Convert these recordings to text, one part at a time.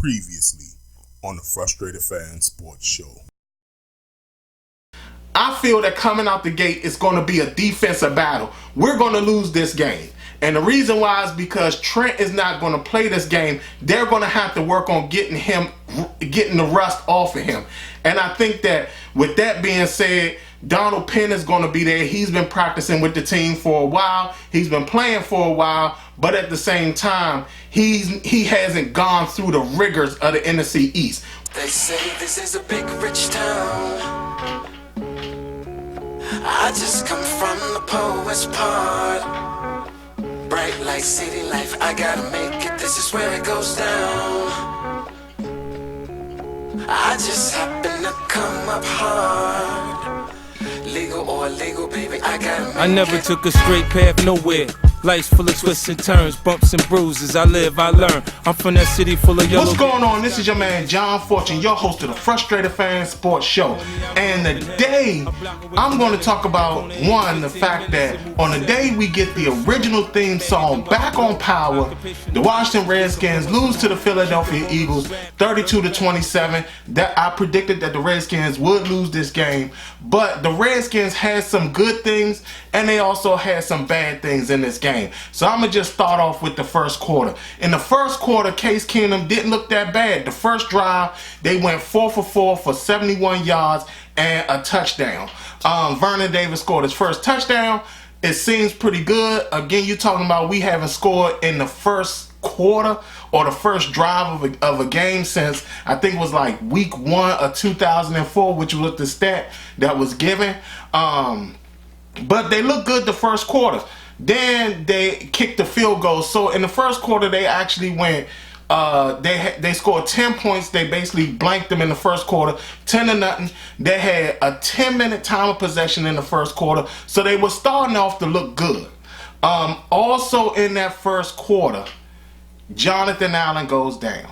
Previously on the Frustrated Fan Sports Show. I feel that coming out the gate it's going to be a defensive battle. We're going to lose this game. And the reason why is because Trent is not going to play this game. They're going to have to work on getting the rust off of him. And I think that with that being said, Donald Penn is going to be there. He's been practicing with the team for a while. He's been playing for a while. But at the same time, he hasn't gone through the rigors of the NFC East. They say this is a big rich town. I just come from the poet's part. Bright light, city life, I gotta make it. This is where it goes down. I just happen to come up hard. Legal or illegal, baby, I gotta make it. I never took a straight path nowhere. Life's full of twists and turns, bumps and bruises. I live, I learn. I'm from that city full of yellow. What's going on? This is your man John Fortune, your host of the Frustrated Fan Sports Show. And today, I'm going to talk about the fact that on the day we get the original theme song back on Power, the Washington Redskins lose to the Philadelphia Eagles 32-27. That I predicted that the Redskins would lose this game, but the Redskins had some good things and they also had some bad things in this game. So I'm going to just start off with the first quarter. In the first quarter, Case Keenum didn't look that bad. The first drive, they went 4 for 4 for 71 yards and a touchdown. Vernon Davis scored his first touchdown. It seems pretty good. Again, you're talking about we haven't scored in the first quarter or the first drive of a game since I think it was like week 1 of 2004, which was the stat that was given. But they looked good the first quarter. Then they kicked the field goal. So in the first quarter, they actually went. They scored 10 points. They basically blanked them in the first quarter, 10-0. They had a 10-minute time of possession in the first quarter, so they were starting off to look good. Also in that first quarter, Jonathan Allen goes down,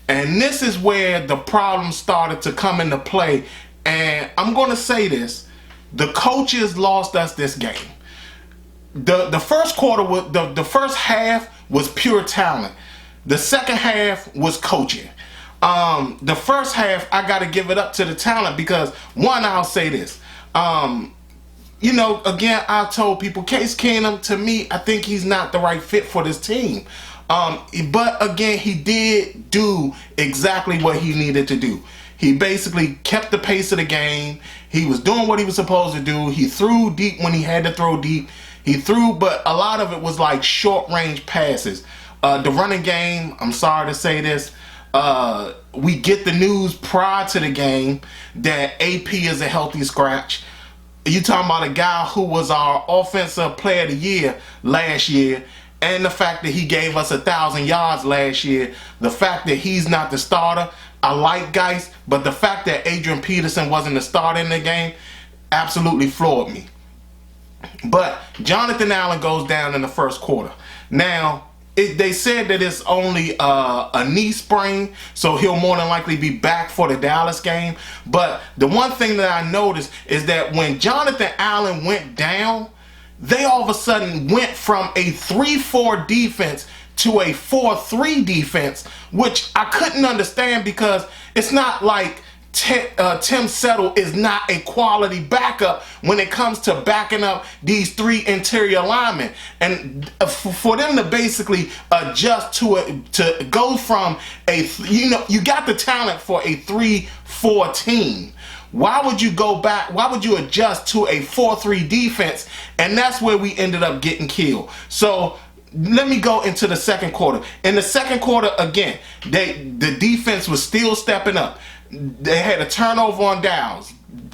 and this is where the problem started to come into play. And I'm going to say this: the coaches lost us this game. The first quarter was the first half was pure talent. The second half was coaching. The first half, I got to give it up to the talent because one, I'll say this. Again, I told people Case Keenum, to me, I think he's not the right fit for this team. But again, he did do exactly what he needed to do. He basically kept the pace of the game. He was doing what he was supposed to do. He threw deep when he had to throw deep. He threw, but a lot of it was like short-range passes. The running game, I'm sorry to say this, we get the news prior to the game that AP is a healthy scratch. You talking about a guy who was our offensive player of the year last year, and the fact that he gave us 1,000 yards last year, the fact that he's not the starter. I like Geis, but the fact that Adrian Peterson wasn't the starter in the game absolutely floored me. But Jonathan Allen goes down in the first quarter. Now, they said that it's only a knee sprain, so he'll more than likely be back for the Dallas game. But the one thing that I noticed is that when Jonathan Allen went down, they all of a sudden went from a 3-4 defense to a 4-3 defense, which I couldn't understand because it's not like Tim Settle is not a quality backup when it comes to backing up these 3 interior linemen. And for them to basically adjust to go from you got the talent for a 3-4 team. Why would you go back? Why would you adjust to a 4-3 defense? And that's where we ended up getting killed. So let me go into the second quarter. In the second quarter, again, the defense was still stepping up. They had a turnover on downs.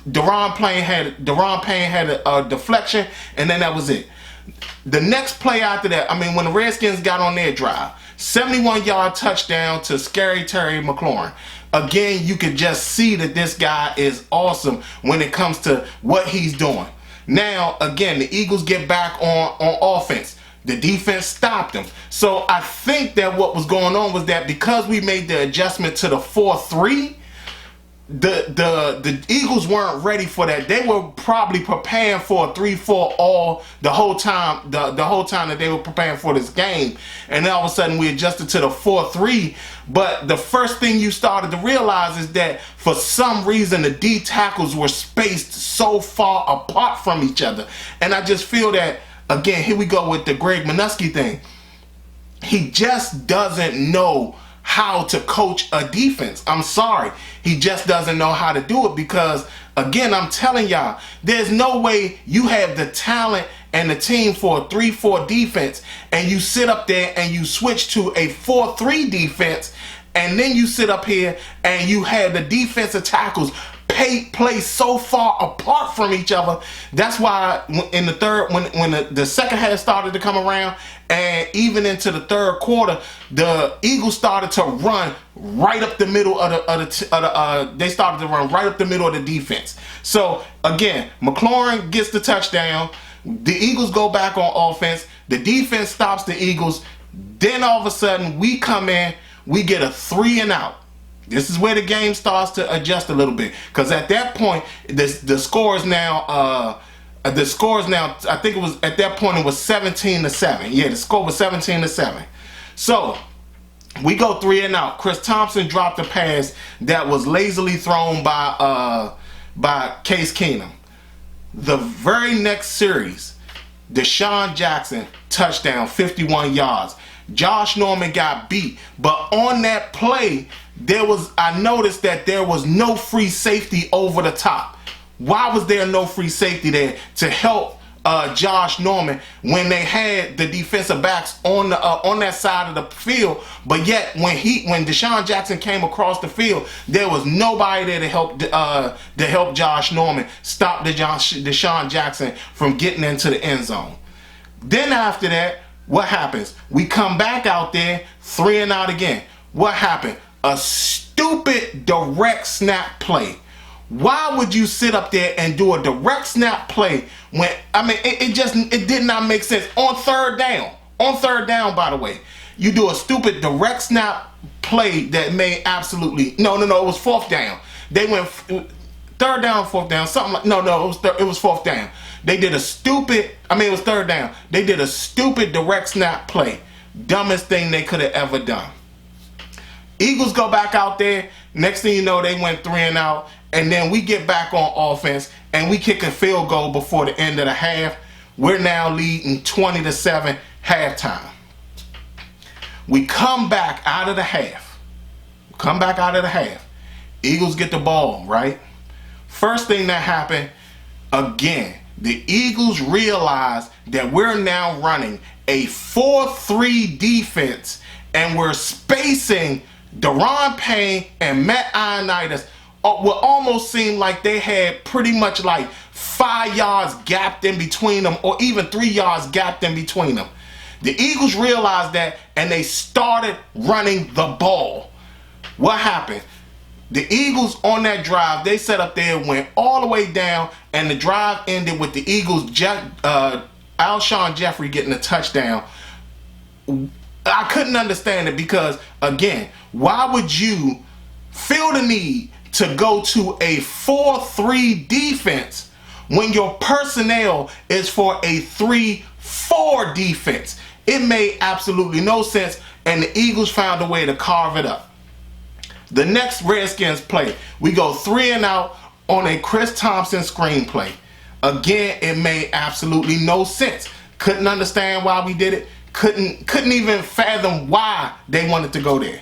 Deron Payne had a deflection, and then that was it. The next play after that, when the Redskins got on their drive, 71-yard touchdown to Scary Terry McLaurin. Again, you could just see that this guy is awesome when it comes to what he's doing. Now, again, the Eagles get back on offense. The defense stopped them. So I think that what was going on was that because we made the adjustment to the 4-3, the Eagles weren't ready for that. They were probably preparing for a 3-4 all the whole time. The whole time that they were preparing for this game, and then all of a sudden we adjusted to the 4-3. But the first thing you started to realize is that for some reason the D tackles were spaced so far apart from each other, and I just feel that again. Here we go with the Greg Minuski thing. He just doesn't know how to coach a defense. I'm sorry. He just doesn't know how to do it because, again, I'm telling y'all, there's no way you have the talent and the team for a 3-4 defense and you sit up there and you switch to a 4-3 defense and then you sit up here and you have the defensive tackles play so far apart from each other. That's why in the third, when the second half started to come around, and even into the third quarter, the Eagles started to run right up the middle of they started to run right up the middle of the defense. So again, McLaurin gets the touchdown. The Eagles go back on offense. The defense stops the Eagles. Then all of a sudden, we come in. We get a 3 and out. This is where the game starts to adjust a little bit, because at that point, the score is now. I think it was at that point it was 17-7. Yeah, the score was 17-7. So we go 3 and out. Chris Thompson dropped a pass that was lazily thrown by Case Keenum. The very next series, Deshaun Jackson touchdown, 51 yards. Josh Norman got beat, but on that play, I noticed that there was no free safety over the top. Why was there no free safety there to help Josh Norman when they had the defensive backs on that side of the field? But yet, when Deshaun Jackson came across the field, there was nobody there to help Josh Norman stop Deshaun Jackson from getting into the end zone. Then after that, what happens? We come back out there, 3 and out again. What happened? A stupid direct snap play. Why would you sit up there and do a direct snap play when, it did not make sense. On third down, by the way, you do a stupid direct snap play that made absolutely, no, it was fourth down. They went third down, fourth down, something like, it was fourth down. They did a stupid, it was third down. They did a stupid direct snap play. Dumbest thing they could have ever done. Eagles go back out there. Next thing you know, they went 3 and out. And then we get back on offense and we kick a field goal before the end of the half. We're now leading 20-7 halftime. We come back out of the half. Eagles get the ball, right? First thing that happened, again, the Eagles realize that we're now running a 4-3 defense and we're spacing Daron Payne and Matt Ioannidis. Would almost seem like they had pretty much like 5 yards gapped in between them, or even 3 yards gapped in between them. The Eagles realized that and they started running the ball. What happened? The Eagles on that drive, they set up there, went all the way down, and the drive ended with the Eagles, Alshon Jeffrey getting a touchdown. I couldn't understand it because, again, why would you feel the need to go to a 4-3 defense when your personnel is for a 3-4 defense? It made absolutely no sense, and the Eagles found a way to carve it up. The next Redskins play, we go 3 and out on a Chris Thompson screenplay. Again, it made absolutely no sense. Couldn't understand why we did it. Couldn't even fathom why they wanted to go there.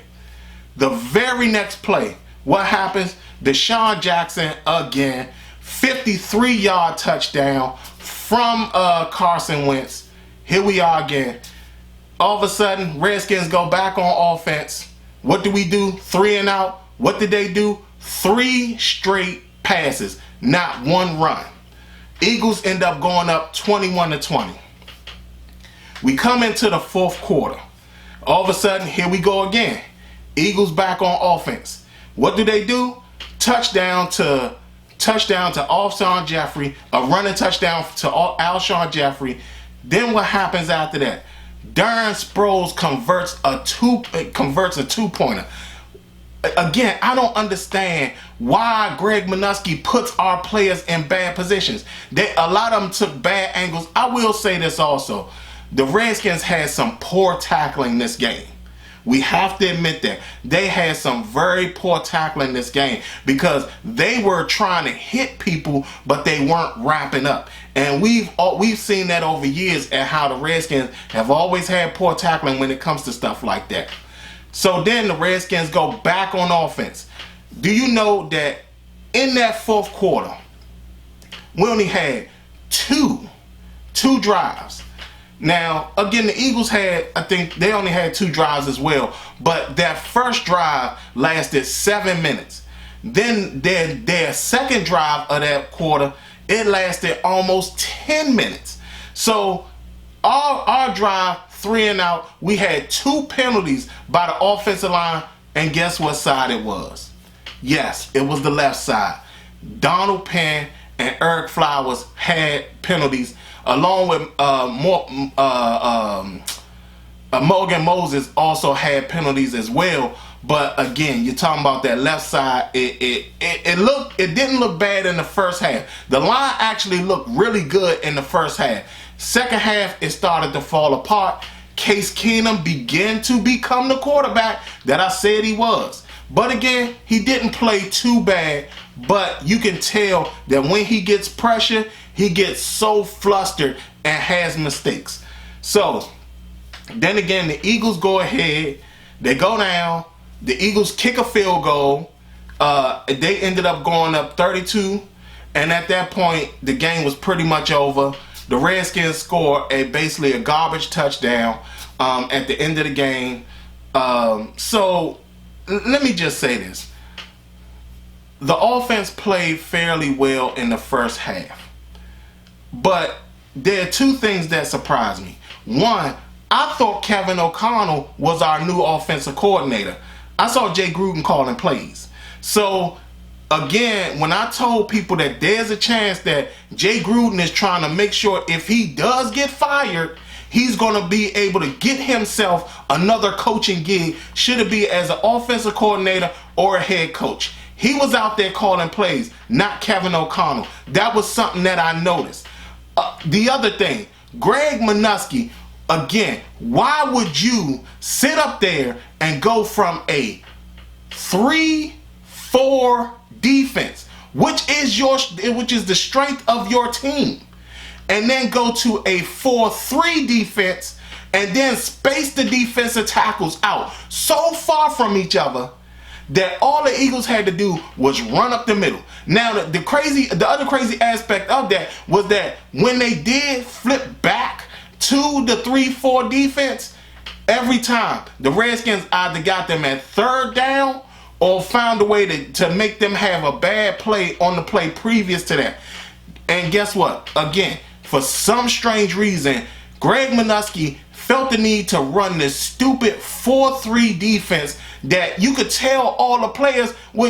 The very next play, what happens? Deshaun Jackson again, 53-yard touchdown from Carson Wentz. Here we are again. All of a sudden, Redskins go back on offense. What do we do? 3 and out. What did they do? 3 straight passes, not one run. Eagles end up going up 21-20. We come into the fourth quarter. All of a sudden, here we go again. Eagles back on offense. What do? Touchdown to Alshon Jeffrey, a running touchdown to Alshon Jeffrey. Then what happens after that? Darren Sproles converts a two-pointer. Again, I don't understand why Greg Minuski puts our players in bad positions. A lot of them took bad angles. I will say this also. The Redskins had some poor tackling this game. We have to admit that. They had some very poor tackling this game because they were trying to hit people, but they weren't wrapping up. And we've seen that over years at how the Redskins have always had poor tackling when it comes to stuff like that. So then the Redskins go back on offense. Do you know that in that fourth quarter, we only had two drives? Now, again, the Eagles I think they only had 2 drives as well. But that first drive lasted 7 minutes. Then their second drive of that quarter, it lasted almost 10 minutes. So our drive, 3 and out, we had 2 penalties by the offensive line. And guess what side it was? Yes, it was the left side. Donald Penn and Eric Flowers had penalties, along with Morgan Moses also had penalties as well. But again, you're talking about that left side. It didn't look bad in the first half. The line actually looked really good in the first half. Second half, it started to fall apart. Case Keenum began to become the quarterback that I said he was. But again, he didn't play too bad. But you can tell that when he gets pressure, he gets so flustered and has mistakes. So then again, the Eagles go ahead. They go down. The Eagles kick a field goal. They ended up going up 32. And at that point, the game was pretty much over. The Redskins score basically a garbage touchdown at the end of the game. So let me just say this. The offense played fairly well in the first half. But there are 2 things that surprised me. One, I thought Kevin O'Connell was our new offensive coordinator. I saw Jay Gruden calling plays. So again, when I told people that there's a chance that Jay Gruden is trying to make sure if he does get fired, he's going to be able to get himself another coaching gig, should it be as an offensive coordinator or a head coach. He was out there calling plays, not Kevin O'Connell. That was something that I noticed. The other thing, Greg Minuski, again, why would you sit up there and go from a 3-4 defense, which is the strength of your team, and then go to a 4-3 defense and then space the defensive tackles out so far from each other that all the Eagles had to do was run up the middle. Now, the other crazy aspect of that was that when they did flip back to the 3-4 defense, every time the Redskins either got them at third down or found a way to make them have a bad play on the play previous to that. And guess what? Again, for some strange reason, Greg Minuski felt the need to run this stupid 4-3 defense that you could tell all the players were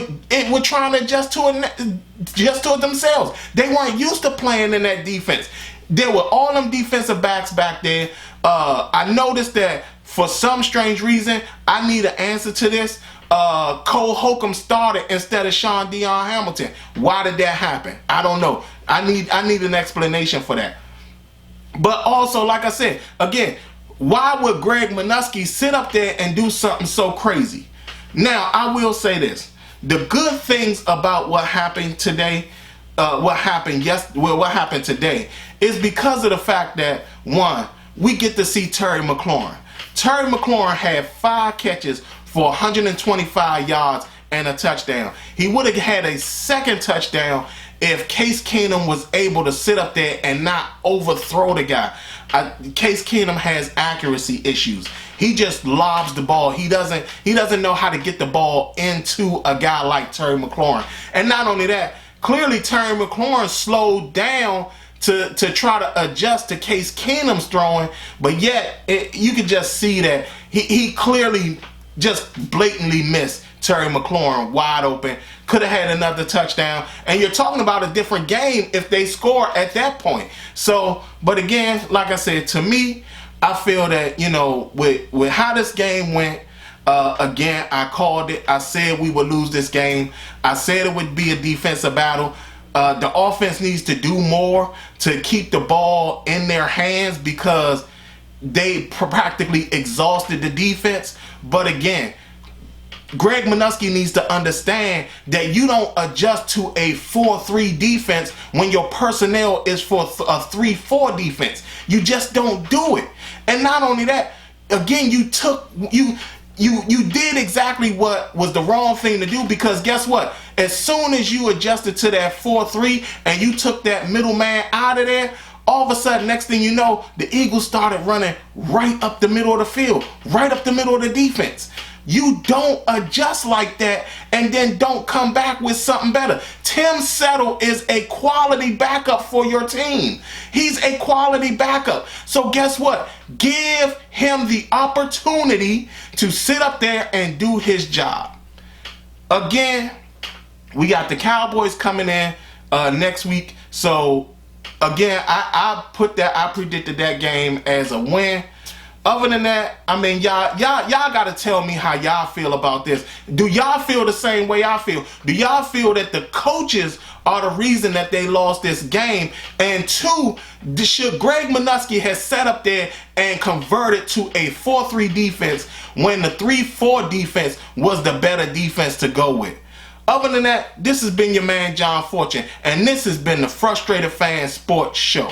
trying to adjust to it themselves. They weren't used to playing in that defense. There were all them defensive backs back there. I noticed that for some strange reason, I need an answer to this. Cole Holcomb started instead of Sean Dion Hamilton. Why did that happen? I don't know. I need an explanation for that. But also, like I said, again, why would Greg Minuski sit up there and do something so crazy? Now, I will say this. The good things about what happened today, what happened today, is because of the fact that, one, we get to see Terry McLaurin. Terry McLaurin had 5 catches for 125 yards and a touchdown. He would have had a second touchdown if Case Keenum was able to sit up there and not overthrow the guy. Case Keenum has accuracy issues. He just lobs the ball. He doesn't know how to get the ball into a guy like Terry McLaurin. And not only that, clearly Terry McLaurin slowed down to try to adjust to Case Keenum's throwing, but yet you could just see that he clearly just blatantly missed Terry McLaurin wide open. Could have had another touchdown. And you're talking about a different game if they score at that point. So, but again, like I said, to me, I feel that, with how this game went, Again, I called it. I said we would lose this game. I said it would be a defensive battle. The offense needs to do more to keep the ball in their hands because they practically exhausted the defense. But again, Greg Minuski needs to understand that you don't adjust to a 4-3 defense when your personnel is for a 3-4 defense. You just don't do it. And not only that, again, you did exactly what was the wrong thing to do, because guess what? As soon as you adjusted to that 4-3 and you took that middleman out of there, all of a sudden, next thing you know, the Eagles started running right up the middle of the field, right up the middle of the defense. You don't adjust like that and then don't come back with something better. Tim Settle is a quality backup for your team. He's a quality backup. So guess what? Give him the opportunity to sit up there and do his job. Again, we got the Cowboys coming in next week. So again, I predicted that game as a win. Other than that, I mean, y'all gotta tell me how y'all feel about this. Do y'all feel the same way I feel? Do y'all feel that the coaches are the reason that they lost this game? And two, should Greg Minuski has sat up there and converted to a 4-3 defense when the 3-4 defense was the better defense to go with? Other than that, this has been your man John Fortune, and this has been the Frustrated Fan Sports Show.